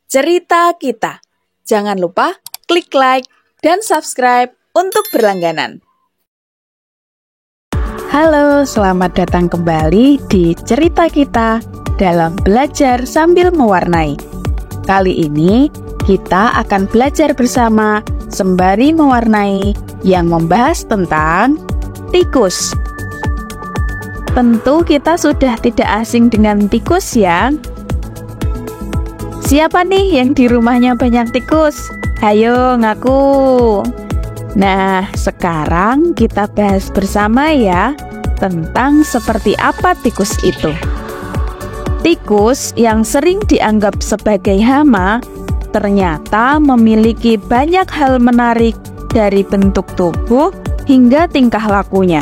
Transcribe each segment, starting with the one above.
Cerita Kita. Jangan lupa klik like dan subscribe untuk berlangganan. Halo, selamat datang kembali di Cerita Kita dalam belajar sambil mewarnai. Kali ini kita akan belajar bersama sembari mewarnai yang membahas tentang tikus. Tentu kita sudah tidak asing dengan tikus ya. Siapa nih yang di rumahnya banyak tikus? Hayo ngaku. Nah, sekarang kita bahas bersama ya tentang seperti apa tikus itu. Tikus yang sering dianggap sebagai hama ternyata memiliki banyak hal menarik dari bentuk tubuh hingga tingkah lakunya.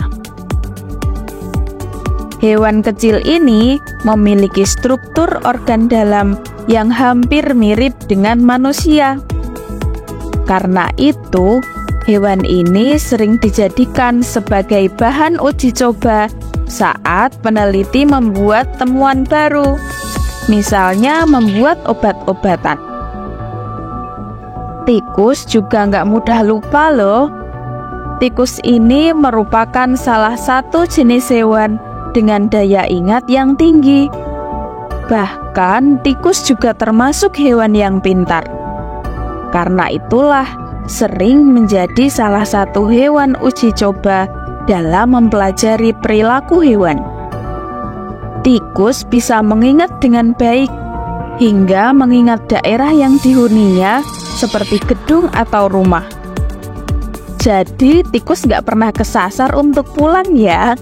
Hewan kecil ini memiliki struktur organ dalam yang hampir mirip dengan manusia. Karena itu, hewan ini sering dijadikan sebagai bahan uji coba saat peneliti membuat temuan baru, misalnya membuat obat-obatan. Tikus juga nggak mudah lupa loh. Tikus ini merupakan salah satu jenis hewan dengan daya ingat yang tinggi. Bahkan tikus juga termasuk hewan yang pintar. Karena itulah sering menjadi salah satu hewan uji coba dalam mempelajari perilaku hewan. Tikus bisa mengingat dengan baik hingga mengingat daerah yang dihuninya seperti gedung atau rumah. Jadi tikus nggak pernah kesasar untuk pulang ya.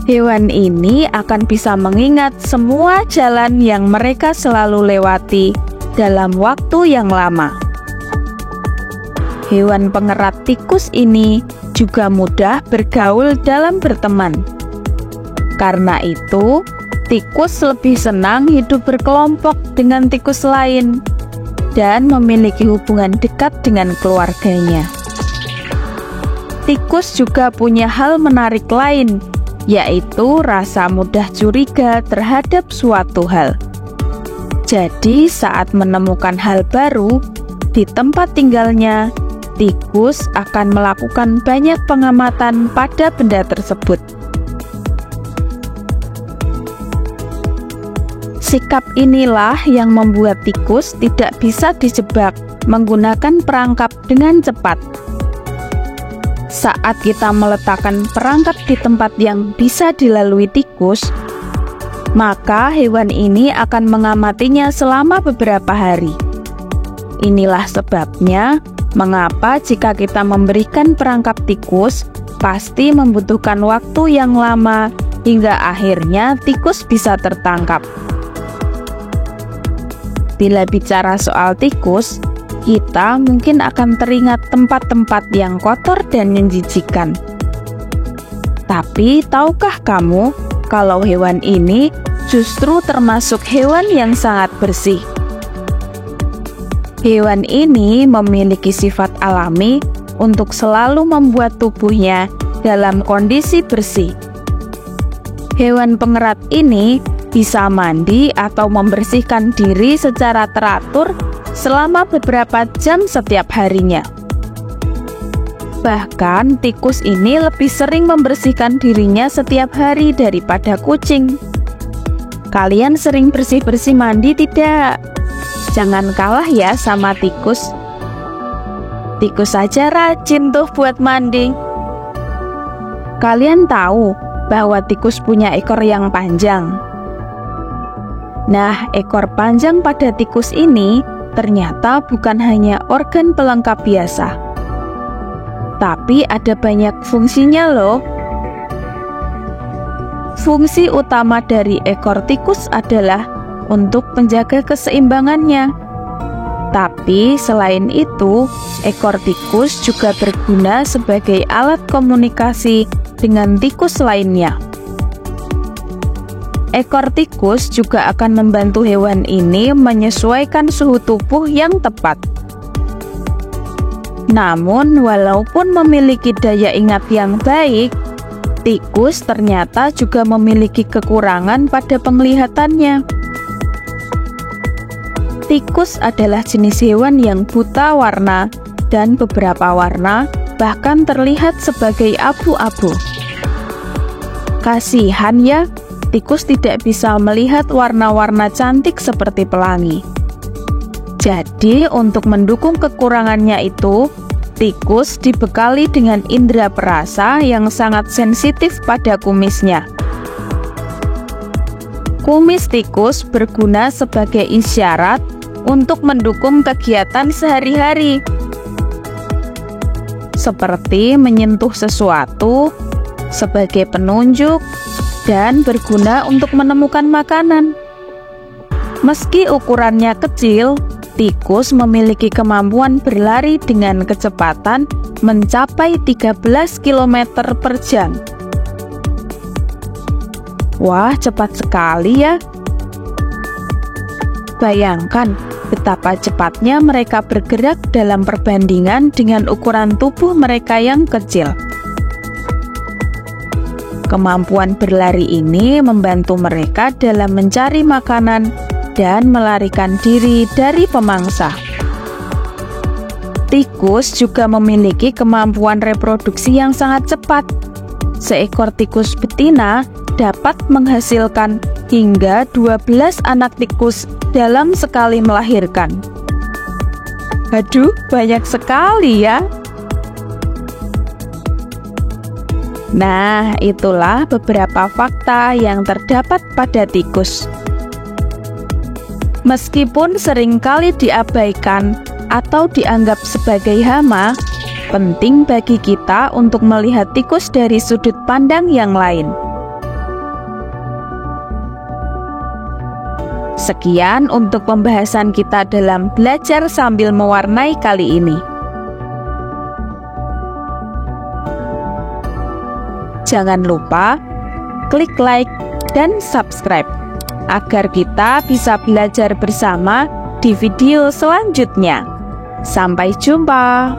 Hewan ini akan bisa mengingat semua jalan yang mereka selalu lewati dalam waktu yang lama. Hewan pengerat tikus ini juga mudah bergaul dalam berteman. Karena itu, tikus lebih senang hidup berkelompok dengan tikus lain dan memiliki hubungan dekat dengan keluarganya. Tikus juga punya hal menarik lain, yaitu rasa mudah curiga terhadap suatu hal. Jadi saat menemukan hal baru di tempat tinggalnya, tikus akan melakukan banyak pengamatan pada benda tersebut. Sikap inilah yang membuat tikus tidak bisa dijebak menggunakan perangkap dengan cepat. Saat kita meletakkan perangkap di tempat yang bisa dilalui tikus, maka hewan ini akan mengamatinya selama beberapa hari. Inilah sebabnya mengapa jika kita memberikan perangkap tikus, pasti membutuhkan waktu yang lama hingga akhirnya tikus bisa tertangkap. Bila bicara soal tikus, kita mungkin akan teringat tempat-tempat yang kotor dan menjijikan. Tapi tahukah kamu kalau hewan ini justru termasuk hewan yang sangat bersih? Hewan ini memiliki sifat alami untuk selalu membuat tubuhnya dalam kondisi bersih. Hewan pengerat ini bisa mandi atau membersihkan diri secara teratur selama beberapa jam setiap harinya. Bahkan tikus ini lebih sering membersihkan dirinya setiap hari daripada kucing. Kalian sering bersih-bersih mandi tidak? Jangan kalah ya sama tikus. Tikus saja rajin tuh buat mandi. Kalian tahu bahwa tikus punya ekor yang panjang? Nah, ekor panjang pada tikus ini ternyata bukan hanya organ pelengkap biasa, tapi ada banyak fungsinya loh. Fungsi utama dari ekor tikus adalah untuk menjaga keseimbangannya. Tapi selain itu, ekor tikus juga berguna sebagai alat komunikasi dengan tikus lainnya. Ekor tikus juga akan membantu hewan ini menyesuaikan suhu tubuh yang tepat. Namun, walaupun memiliki daya ingat yang baik, tikus ternyata juga memiliki kekurangan pada penglihatannya. Tikus adalah jenis hewan yang buta warna dan beberapa warna bahkan terlihat sebagai abu-abu. Kasihan ya, tikus tidak bisa melihat warna-warna cantik seperti pelangi. Jadi untuk mendukung kekurangannya itu, tikus dibekali dengan indera perasa yang sangat sensitif pada kumisnya. Kumis tikus berguna sebagai isyarat untuk mendukung kegiatan sehari-hari, seperti menyentuh sesuatu sebagai penunjuk dan berguna untuk menemukan makanan. Meski ukurannya kecil, tikus memiliki kemampuan berlari dengan kecepatan mencapai 13 km per jam. Wah, cepat sekali ya. Bayangkan betapa cepatnya mereka bergerak dalam perbandingan dengan ukuran tubuh mereka yang kecil. Kemampuan berlari ini membantu mereka dalam mencari makanan dan melarikan diri dari pemangsa. Tikus juga memiliki kemampuan reproduksi yang sangat cepat. Seekor tikus betina dapat menghasilkan hingga 12 anak tikus dalam sekali melahirkan. Aduh, banyak sekali ya. Nah, itulah beberapa fakta yang terdapat pada tikus. Meskipun seringkali diabaikan atau dianggap sebagai hama, penting bagi kita untuk melihat tikus dari sudut pandang yang lain. Sekian untuk pembahasan kita dalam belajar sambil mewarnai kali ini. Jangan lupa klik like dan subscribe agar kita bisa belajar bersama di video selanjutnya. Sampai jumpa.